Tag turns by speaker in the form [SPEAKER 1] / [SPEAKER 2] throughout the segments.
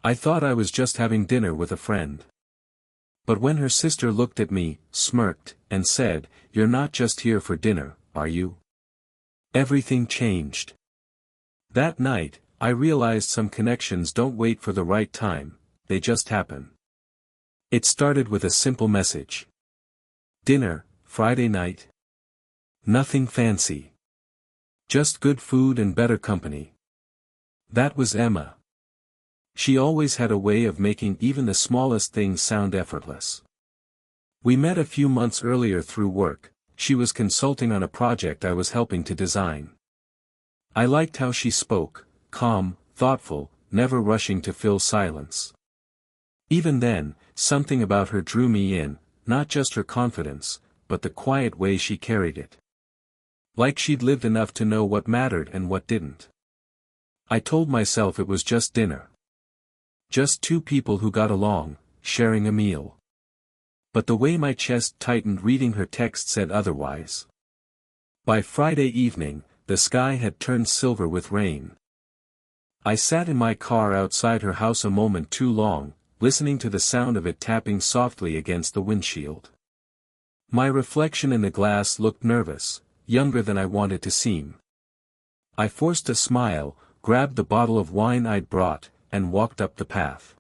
[SPEAKER 1] I thought I was just having dinner with a friend. But when her sister looked at me, smirked, and said, "You're not just here for dinner, are you?" Everything changed. That night, I realized some connections don't wait for the right time, they just happen. It started with a simple message. Dinner, Friday night. Nothing fancy. Just good food and better company. That was Emma. She always had a way of making even the smallest things sound effortless. We met a few months earlier through work. She was consulting on a project I was helping to design. I liked how she spoke, calm, thoughtful, never rushing to fill silence. Even then, something about her drew me in, not just her confidence, but the quiet way she carried it. Like she'd lived enough to know what mattered and what didn't. I told myself it was just dinner. Just two people who got along, sharing a meal. But the way my chest tightened reading her text said otherwise. By Friday evening, the sky had turned silver with rain. I sat in my car outside her house a moment too long, listening to the sound of it tapping softly against the windshield. My reflection in the glass looked nervous, younger than I wanted to seem. I forced a smile, grabbed the bottle of wine I'd brought, and walked up the path.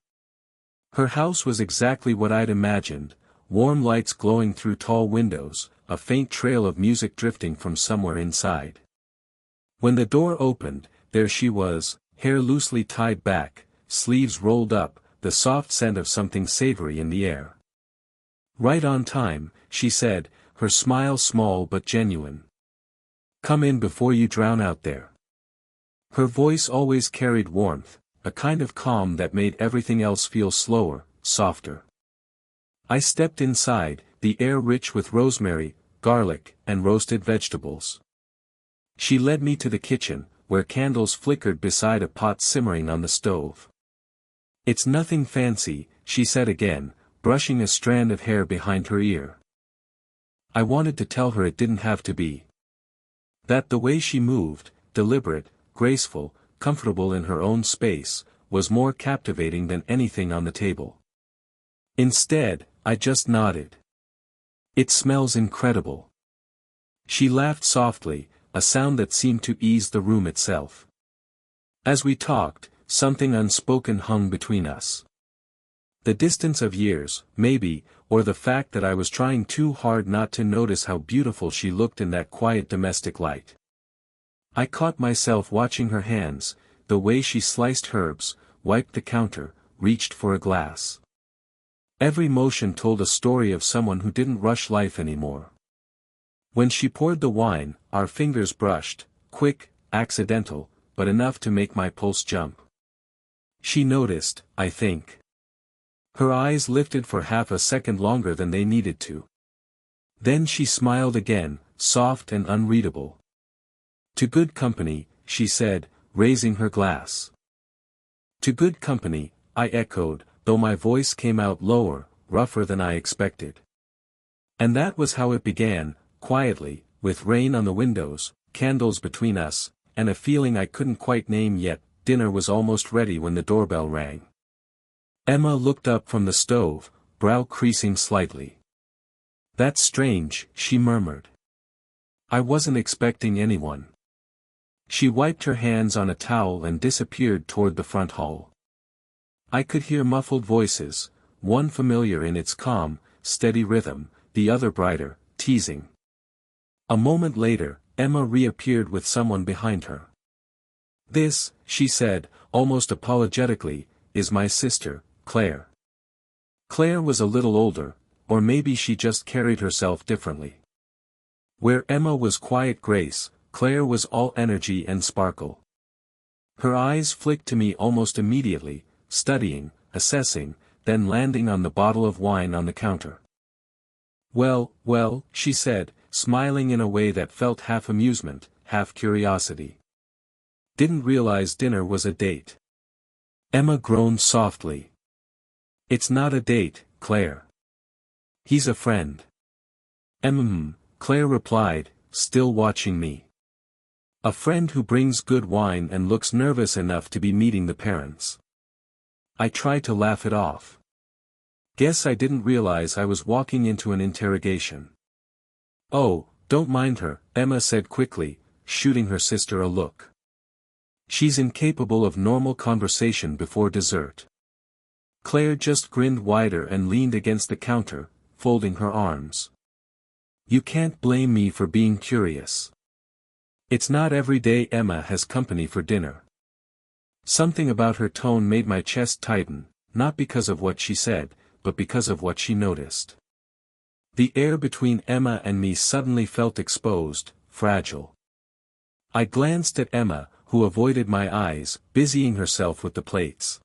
[SPEAKER 1] Her house was exactly what I'd imagined, warm lights glowing through tall windows, a faint trail of music drifting from somewhere inside. When the door opened, there she was, hair loosely tied back, sleeves rolled up, the soft scent of something savory in the air. "Right on time," she said, her smile small but genuine. "Come in before you drown out there." Her voice always carried warmth, a kind of calm that made everything else feel slower, softer. I stepped inside, the air rich with rosemary, garlic, and roasted vegetables. She led me to the kitchen, where candles flickered beside a pot simmering on the stove. "It's nothing fancy," she said again, brushing a strand of hair behind her ear. I wanted to tell her it didn't have to be. That the way she moved, deliberate, graceful, comfortable in her own space, was more captivating than anything on the table. Instead, I just nodded. "It smells incredible." She laughed softly, a sound that seemed to ease the room itself. As we talked, something unspoken hung between us. The distance of years, maybe, or the fact that I was trying too hard not to notice how beautiful she looked in that quiet domestic light. I caught myself watching her hands, the way she sliced herbs, wiped the counter, reached for a glass. Every motion told a story of someone who didn't rush life anymore. When she poured the wine, our fingers brushed, quick, accidental, but enough to make my pulse jump. She noticed, I think. Her eyes lifted for half a second longer than they needed to. Then she smiled again, soft and unreadable. "To good company," she said, raising her glass. "To good company," I echoed, though my voice came out lower, rougher than I expected. And that was how it began, quietly, with rain on the windows, candles between us, and a feeling I couldn't quite name yet. Dinner was almost ready when the doorbell rang. Emma looked up from the stove, brow creasing slightly. "That's strange," she murmured. "I wasn't expecting anyone." She wiped her hands on a towel and disappeared toward the front hall. I could hear muffled voices, one familiar in its calm, steady rhythm, the other brighter, teasing. A moment later, Emma reappeared with someone behind her. "This," she said, almost apologetically, "is my sister, Claire." Claire was a little older, or maybe she just carried herself differently. Where Emma was quiet grace, Claire was all energy and sparkle. Her eyes flicked to me almost immediately, studying, assessing, then landing on the bottle of wine on the counter. "Well, well," she said, smiling in a way that felt half amusement, half curiosity. "Didn't realize dinner was a date." Emma groaned softly. "It's not a date, Claire. He's a friend." Claire replied, still watching me. "A friend who brings good wine and looks nervous enough to be meeting the parents." I tried to laugh it off. Guess I didn't realize I was walking into an interrogation. Oh, don't mind her, Emma said quickly, shooting her sister a look. She's incapable of normal conversation before dessert. Claire just grinned wider and leaned against the counter, folding her arms. You can't blame me for being curious. It's not every day Emma has company for dinner. Something about her tone made my chest tighten, not because of what she said, but because of what she noticed. The air between Emma and me suddenly felt exposed, fragile. I glanced at Emma, who avoided my eyes, busying herself with the plates.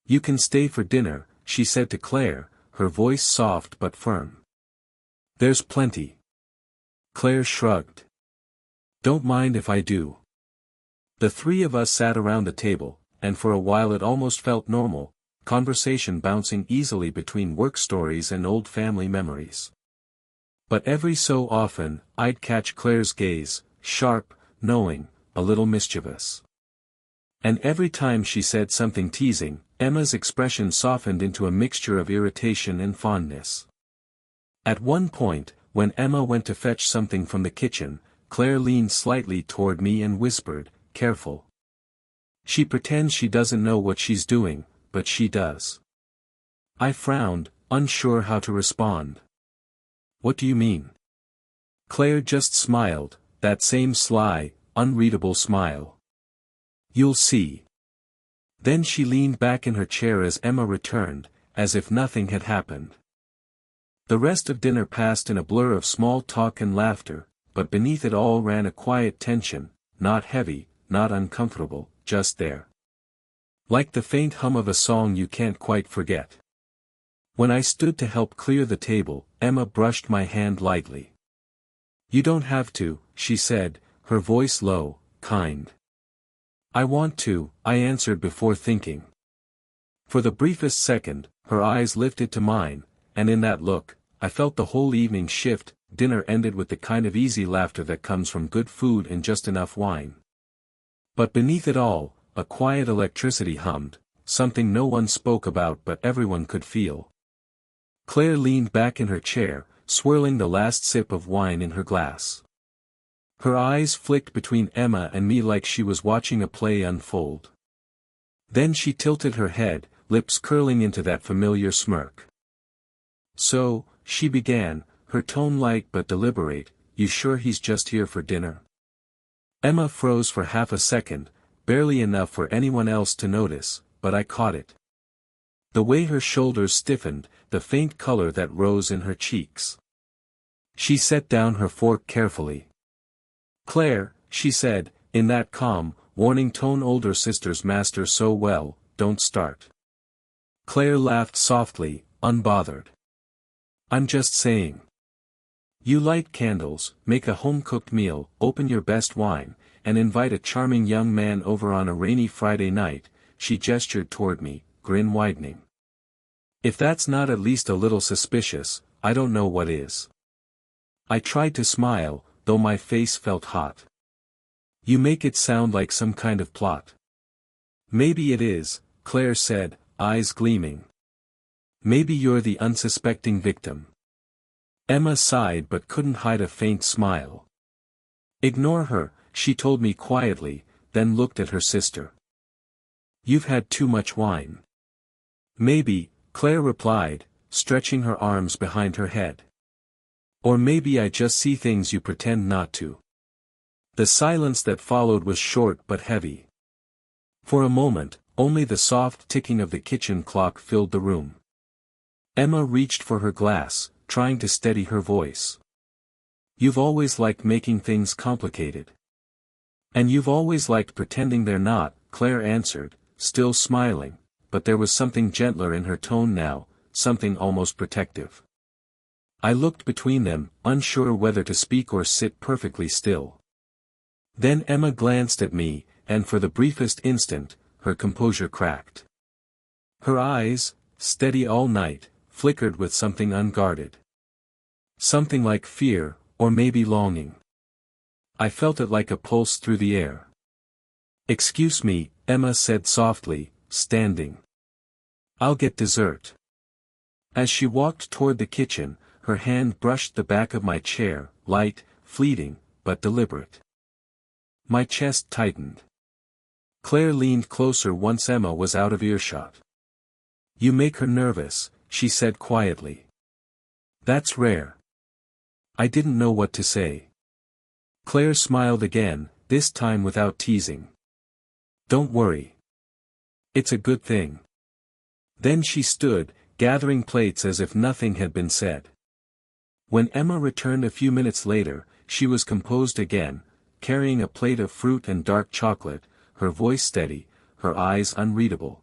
[SPEAKER 1] You can stay for dinner, she said to Claire, her voice soft but firm. There's plenty. Claire shrugged. Don't mind if I do. The three of us sat around the table, and for a while it almost felt normal, conversation bouncing easily between work stories and old family memories. But every so often, I'd catch Claire's gaze, sharp, knowing, a little mischievous. And every time she said something teasing, Emma's expression softened into a mixture of irritation and fondness. At one point, when Emma went to fetch something from the kitchen, Claire leaned slightly toward me and whispered, "Careful." She pretends she doesn't know what she's doing, but she does. I frowned, unsure how to respond. What do you mean? Claire just smiled, that same sly, unreadable smile. You'll see. Then she leaned back in her chair as Emma returned, as if nothing had happened. The rest of dinner passed in a blur of small talk and laughter, but beneath it all ran a quiet tension, not heavy, not uncomfortable, just there. Like the faint hum of a song you can't quite forget. When I stood to help clear the table, Emma brushed my hand lightly. You don't have to, she said, her voice low, kind. I want to, I answered before thinking. For the briefest second, her eyes lifted to mine, and in that look, I felt the whole evening shift. Dinner ended with the kind of easy laughter that comes from good food and just enough wine. But beneath it all, a quiet electricity hummed, something no one spoke about but everyone could feel. Claire leaned back in her chair, swirling the last sip of wine in her glass. Her eyes flicked between Emma and me like she was watching a play unfold. Then she tilted her head, lips curling into that familiar smirk. So, she began, her tone light but deliberate, you sure he's just here for dinner? Emma froze for half a second, barely enough for anyone else to notice, but I caught it. The way her shoulders stiffened, the faint color that rose in her cheeks. She set down her fork carefully. Claire, she said, in that calm, warning tone older sisters master so well, don't start. Claire laughed softly, unbothered. I'm just saying. You light candles, make a home-cooked meal, open your best wine, and invite a charming young man over on a rainy Friday night, she gestured toward me, grin widening. If that's not at least a little suspicious, I don't know what is. I tried to smile, though my face felt hot. You make it sound like some kind of plot. Maybe it is, Claire said, eyes gleaming. Maybe you're the unsuspecting victim. Emma sighed but couldn't hide a faint smile. Ignore her, she told me quietly, then looked at her sister. You've had too much wine. Maybe, Claire replied, stretching her arms behind her head. Or maybe I just see things you pretend not to. The silence that followed was short but heavy. For a moment, only the soft ticking of the kitchen clock filled the room. Emma reached for her glass, trying to steady her voice. You've always liked making things complicated. And you've always liked pretending they're not, Claire answered, still smiling, but there was something gentler in her tone now, something almost protective. I looked between them, unsure whether to speak or sit perfectly still. Then Emma glanced at me, and for the briefest instant, her composure cracked. Her eyes, steady all night, flickered with something unguarded. Something like fear, or maybe longing. I felt it like a pulse through the air. Excuse me, Emma said softly, standing. I'll get dessert. As she walked toward the kitchen, her hand brushed the back of my chair, light, fleeting, but deliberate. My chest tightened. Claire leaned closer once Emma was out of earshot. You make her nervous, she said quietly. That's rare. I didn't know what to say. Claire smiled again, this time without teasing. Don't worry. It's a good thing. Then she stood, gathering plates as if nothing had been said. When Emma returned a few minutes later, she was composed again, carrying a plate of fruit and dark chocolate, her voice steady, her eyes unreadable.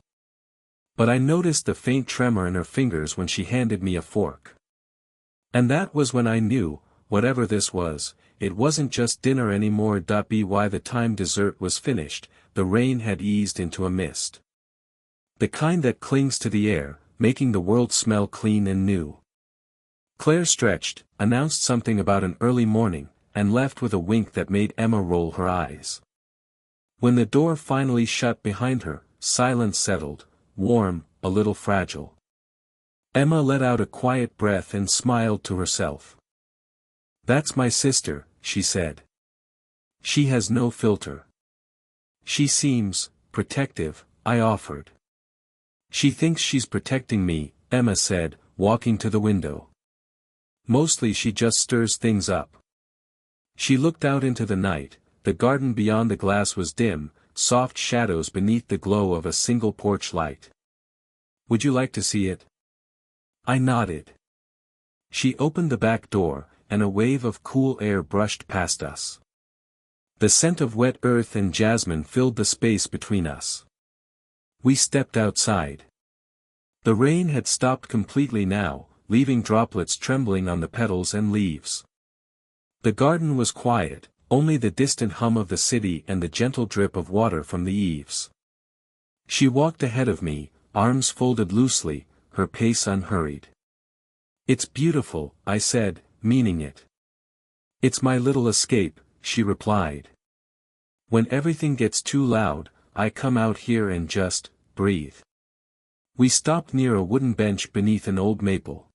[SPEAKER 1] But I noticed the faint tremor in her fingers when she handed me a fork. And that was when I knew, whatever this was, it wasn't just dinner anymore. By the time dessert was finished, the rain had eased into a mist. The kind that clings to the air, making the world smell clean and new. Claire stretched, announced something about an early morning, and left with a wink that made Emma roll her eyes. When the door finally shut behind her, silence settled, warm, a little fragile. Emma let out a quiet breath and smiled to herself. That's my sister, she said. She has no filter. She seems protective, I offered. She thinks she's protecting me, Emma said, walking to the window. Mostly she just stirs things up. She looked out into the night. The garden beyond the glass was dim, soft shadows beneath the glow of a single porch light. Would you like to see it? I nodded. She opened the back door, and a wave of cool air brushed past us. The scent of wet earth and jasmine filled the space between us. We stepped outside. The rain had stopped completely now, leaving droplets trembling on the petals and leaves. The garden was quiet, only the distant hum of the city and the gentle drip of water from the eaves. She walked ahead of me, arms folded loosely, her pace unhurried. It's beautiful, I said, meaning it. It's my little escape, she replied. When everything gets too loud, I come out here and just breathe. We stopped near a wooden bench beneath an old maple.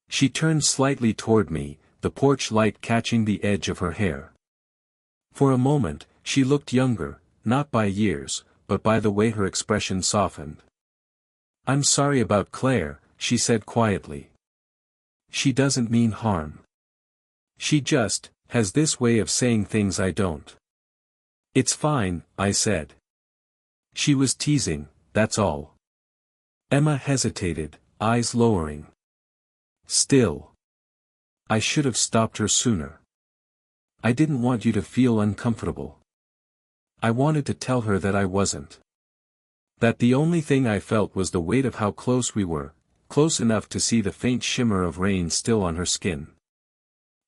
[SPEAKER 1] She turned slightly toward me, the porch light catching the edge of her hair. For a moment, she looked younger, not by years, but by the way her expression softened. I'm sorry about Claire, she said quietly. She doesn't mean harm. She just has this way of saying things I don't. It's fine, I said. She was teasing, that's all. Emma hesitated, eyes lowering. Still. I should have stopped her sooner. I didn't want you to feel uncomfortable. I wanted to tell her that I wasn't. That the only thing I felt was the weight of how close we were, close enough to see the faint shimmer of rain still on her skin.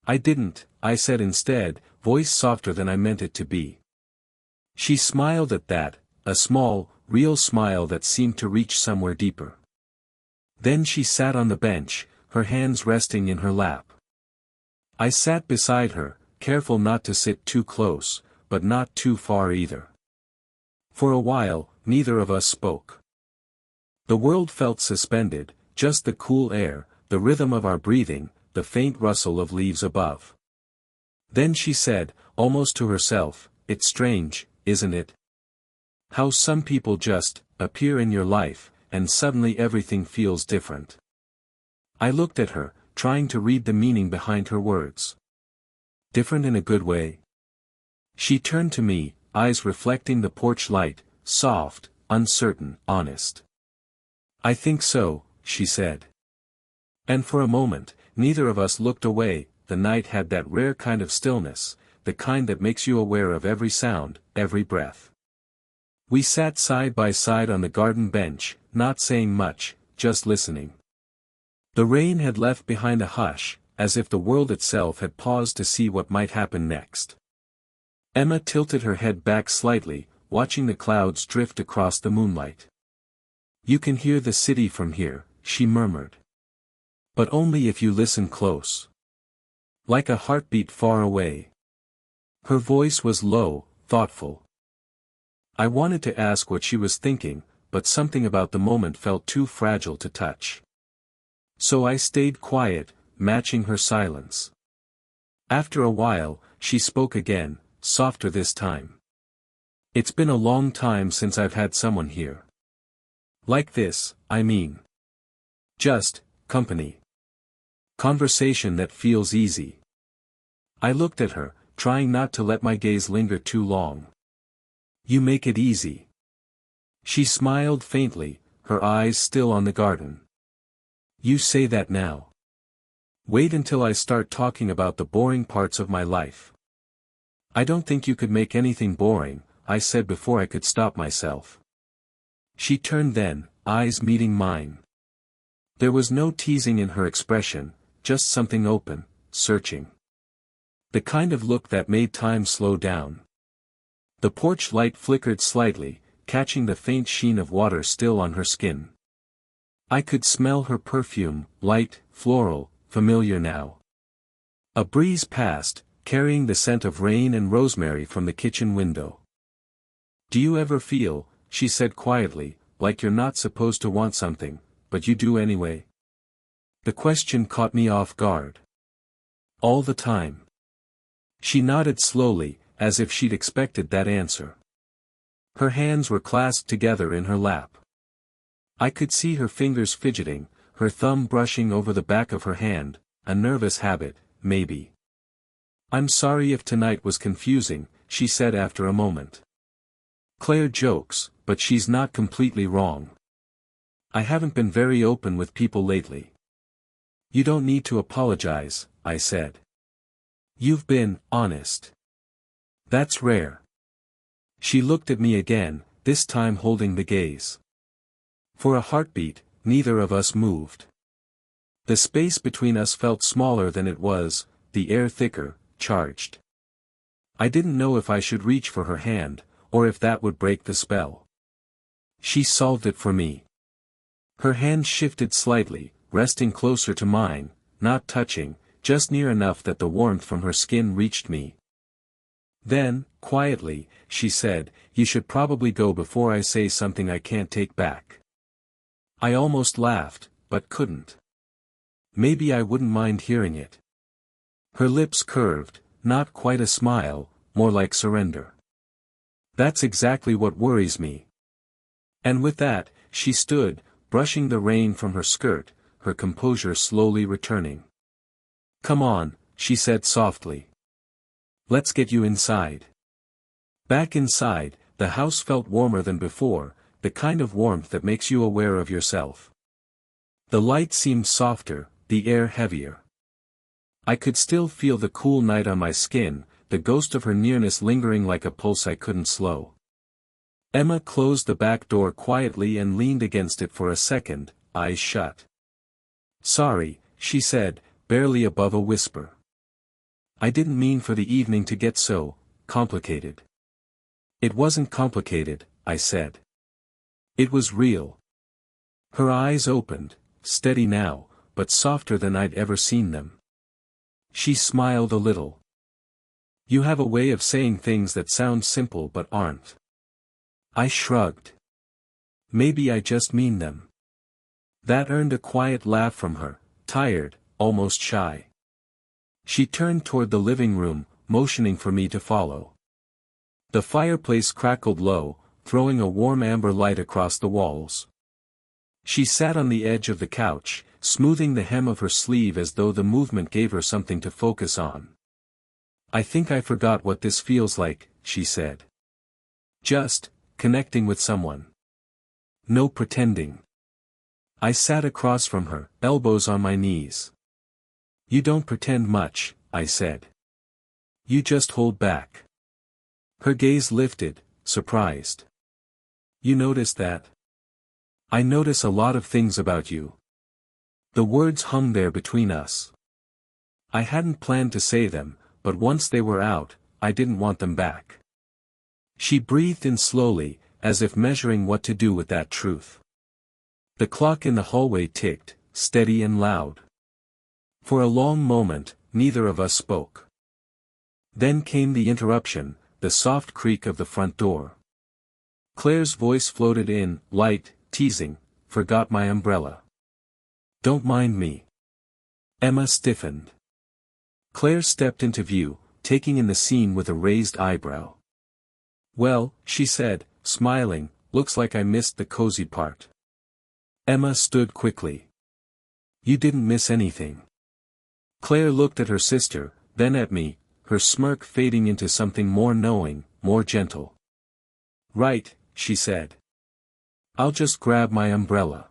[SPEAKER 1] I didn't, I said instead, voice softer than I meant it to be. She smiled at that, a small, real smile that seemed to reach somewhere deeper. Then she sat on the bench, her hands resting in her lap. I sat beside her, careful not to sit too close, but not too far either. For a while, neither of us spoke. The world felt suspended, just the cool air, the rhythm of our breathing, the faint rustle of leaves above. Then she said, almost to herself, it's strange, isn't it? How some people just appear in your life, and suddenly everything feels different. I looked at her, trying to read the meaning behind her words. Different in a good way? She turned to me, eyes reflecting the porch light, soft, uncertain, honest. I think so, she said. And for a moment, neither of us looked away. The night had that rare kind of stillness, the kind that makes you aware of every sound, every breath. We sat side by side on the garden bench, not saying much, just listening. The rain had left behind a hush, as if the world itself had paused to see what might happen next. Emma tilted her head back slightly, watching the clouds drift across the moonlight. You can hear the city from here, she murmured. But only if you listen close. Like a heartbeat far away. Her voice was low, thoughtful. I wanted to ask what she was thinking, but something about the moment felt too fragile to touch. So I stayed quiet, matching her silence. After a while, she spoke again, softer this time. It's been a long time since I've had someone here. Like this, I mean. Just, company. Conversation that feels easy. I looked at her, trying not to let my gaze linger too long. You make it easy. She smiled faintly, her eyes still on the garden. You say that now. Wait until I start talking about the boring parts of my life. I don't think you could make anything boring, I said before I could stop myself. She turned then, eyes meeting mine. There was no teasing in her expression, just something open, searching. The kind of look that made time slow down. The porch light flickered slightly, catching the faint sheen of water still on her skin. I could smell her perfume, light, floral, familiar now. A breeze passed, carrying the scent of rain and rosemary from the kitchen window. Do you ever feel, she said quietly, like you're not supposed to want something, but you do anyway? The question caught me off guard. All the time. She nodded slowly, as if she'd expected that answer. Her hands were clasped together in her lap. I could see her fingers fidgeting, her thumb brushing over the back of her hand, a nervous habit, maybe. I'm sorry if tonight was confusing, she said after a moment. Claire jokes, but she's not completely wrong. I haven't been very open with people lately. You don't need to apologize, I said. You've been honest. That's rare. She looked at me again, this time holding the gaze. For a heartbeat, neither of us moved. The space between us felt smaller than it was, the air thicker, charged. I didn't know if I should reach for her hand, or if that would break the spell. She solved it for me. Her hand shifted slightly, resting closer to mine, not touching, just near enough that the warmth from her skin reached me. Then, quietly, she said, you should probably go before I say something I can't take back. I almost laughed, but couldn't. Maybe I wouldn't mind hearing it. Her lips curved, not quite a smile, more like surrender. That's exactly what worries me. And with that, she stood, brushing the rain from her skirt, her composure slowly returning. Come on, she said softly. Let's get you inside. Back inside, the house felt warmer than before, the kind of warmth that makes you aware of yourself. The light seemed softer, the air heavier. I could still feel the cool night on my skin, the ghost of her nearness lingering like a pulse I couldn't slow. Emma closed the back door quietly and leaned against it for a second, eyes shut. Sorry, she said, barely above a whisper. I didn't mean for the evening to get so complicated. It wasn't complicated, I said. It was real. Her eyes opened, steady now, but softer than I'd ever seen them. She smiled a little. You have a way of saying things that sound simple but aren't. I shrugged. Maybe I just mean them. That earned a quiet laugh from her, tired, almost shy. She turned toward the living room, motioning for me to follow. The fireplace crackled low, throwing a warm amber light across the walls. She sat on the edge of the couch, smoothing the hem of her sleeve as though the movement gave her something to focus on. I think I forgot what this feels like, she said. Just, connecting with someone. No pretending. I sat across from her, elbows on my knees. You don't pretend much, I said. You just hold back. Her gaze lifted, surprised. You notice that? I notice a lot of things about you. The words hung there between us. I hadn't planned to say them, but once they were out, I didn't want them back. She breathed in slowly, as if measuring what to do with that truth. The clock in the hallway ticked, steady and loud. For a long moment, neither of us spoke. Then came the interruption, the soft creak of the front door. Claire's voice floated in, light, teasing, "Forgot my umbrella. Don't mind me." Emma stiffened. Claire stepped into view, taking in the scene with a raised eyebrow. "Well," she said, smiling, "looks like I missed the cozy part." Emma stood quickly. "You didn't miss anything." Claire looked at her sister, then at me, her smirk fading into something more knowing, more gentle. "Right," she said. "I'll just grab my umbrella."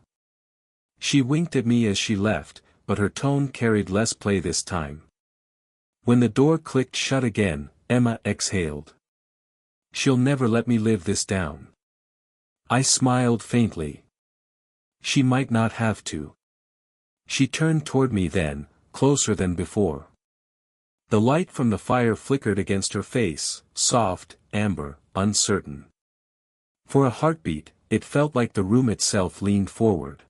[SPEAKER 1] She winked at me as she left, but her tone carried less play this time. When the door clicked shut again, Emma exhaled. "She'll never let me live this down." I smiled faintly. "She might not have to." She turned toward me then, closer than before. The light from the fire flickered against her face, soft, amber, uncertain. For a heartbeat, it felt like the room itself leaned forward.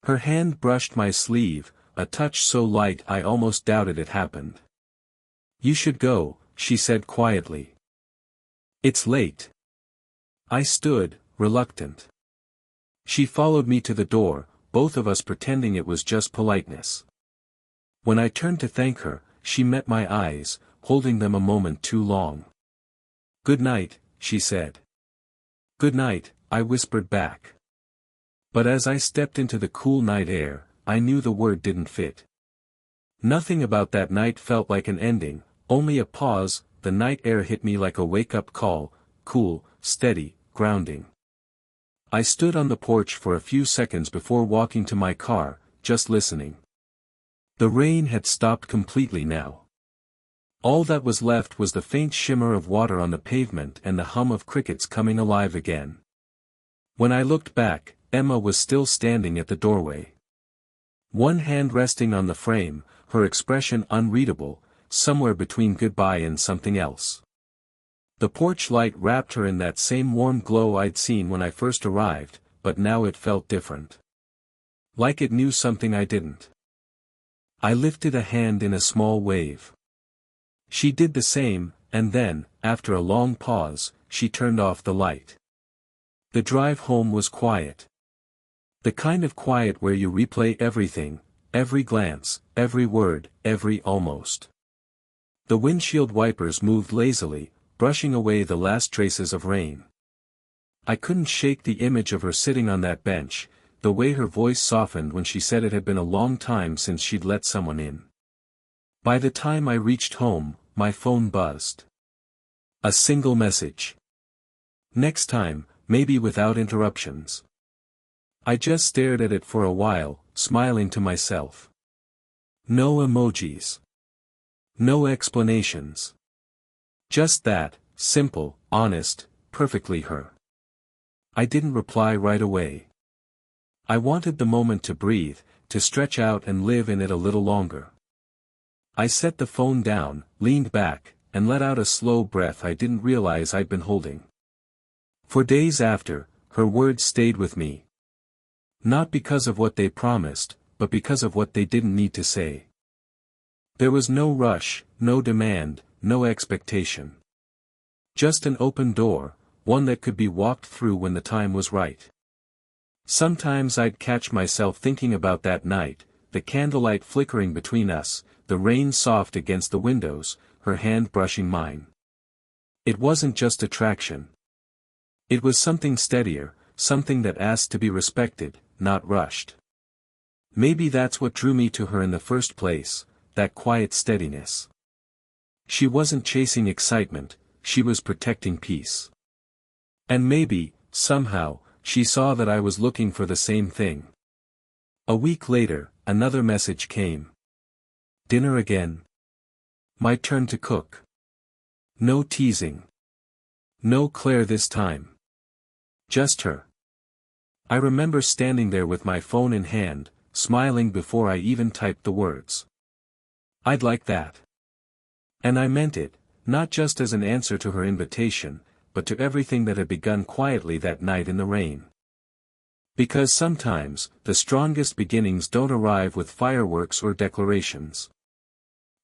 [SPEAKER 1] Her hand brushed my sleeve, a touch so light I almost doubted it happened. "You should go," she said quietly. "It's late." I stood, reluctant. She followed me to the door, both of us pretending it was just politeness. When I turned to thank her, she met my eyes, holding them a moment too long. "Good night," she said. "Good night," I whispered back. But as I stepped into the cool night air, I knew the word didn't fit. Nothing about that night felt like an ending, only a pause. The night air hit me like a wake-up call, cool, steady, grounding. I stood on the porch for a few seconds before walking to my car, just listening. The rain had stopped completely now. All that was left was the faint shimmer of water on the pavement and the hum of crickets coming alive again. When I looked back, Emma was still standing at the doorway. One hand resting on the frame, her expression unreadable, somewhere between goodbye and something else. The porch light wrapped her in that same warm glow I'd seen when I first arrived, but now it felt different. Like it knew something I didn't. I lifted a hand in a small wave. She did the same, and then, after a long pause, she turned off the light. The drive home was quiet. The kind of quiet where you replay everything, every glance, every word, every almost. The windshield wipers moved lazily, brushing away the last traces of rain. I couldn't shake the image of her sitting on that bench, the way her voice softened when she said it had been a long time since she'd let someone in. By the time I reached home, my phone buzzed. A single message. Next time, maybe without interruptions. I just stared at it for a while, smiling to myself. No emojis. No explanations. Just that, simple, honest, perfectly her. I didn't reply right away. I wanted the moment to breathe, to stretch out and live in it a little longer. I set the phone down, leaned back, and let out a slow breath I didn't realize I'd been holding. For days after, her words stayed with me. Not because of what they promised, but because of what they didn't need to say. There was no rush, no demand, no expectation. Just an open door, one that could be walked through when the time was right. Sometimes I'd catch myself thinking about that night, the candlelight flickering between us, the rain soft against the windows, her hand brushing mine. It wasn't just attraction. It was something steadier, something that asked to be respected, not rushed. Maybe that's what drew me to her in the first place, that quiet steadiness. She wasn't chasing excitement, she was protecting peace. And maybe, somehow, she saw that I was looking for the same thing. A week later, another message came. "Dinner again? My turn to cook. No teasing. No Claire this time. Just her." I remember standing there with my phone in hand, smiling before I even typed the words. I'd like that. And I meant it, not just as an answer to her invitation, but to everything that had begun quietly that night in the rain. Because sometimes, the strongest beginnings don't arrive with fireworks or declarations.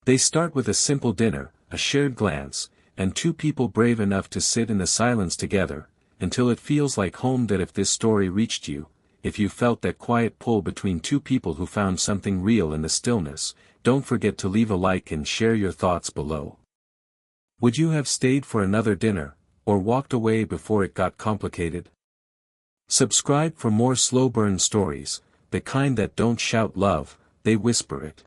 [SPEAKER 1] They start with a simple dinner, a shared glance, and two people brave enough to sit in the silence together, until it feels like home. That if this story reached you, if you felt that quiet pull between two people who found something real in the stillness, don't forget to leave a like and share your thoughts below. Would you have stayed for another dinner, or walked away before it got complicated? Subscribe for more slow burn stories, the kind that don't shout love, they whisper it.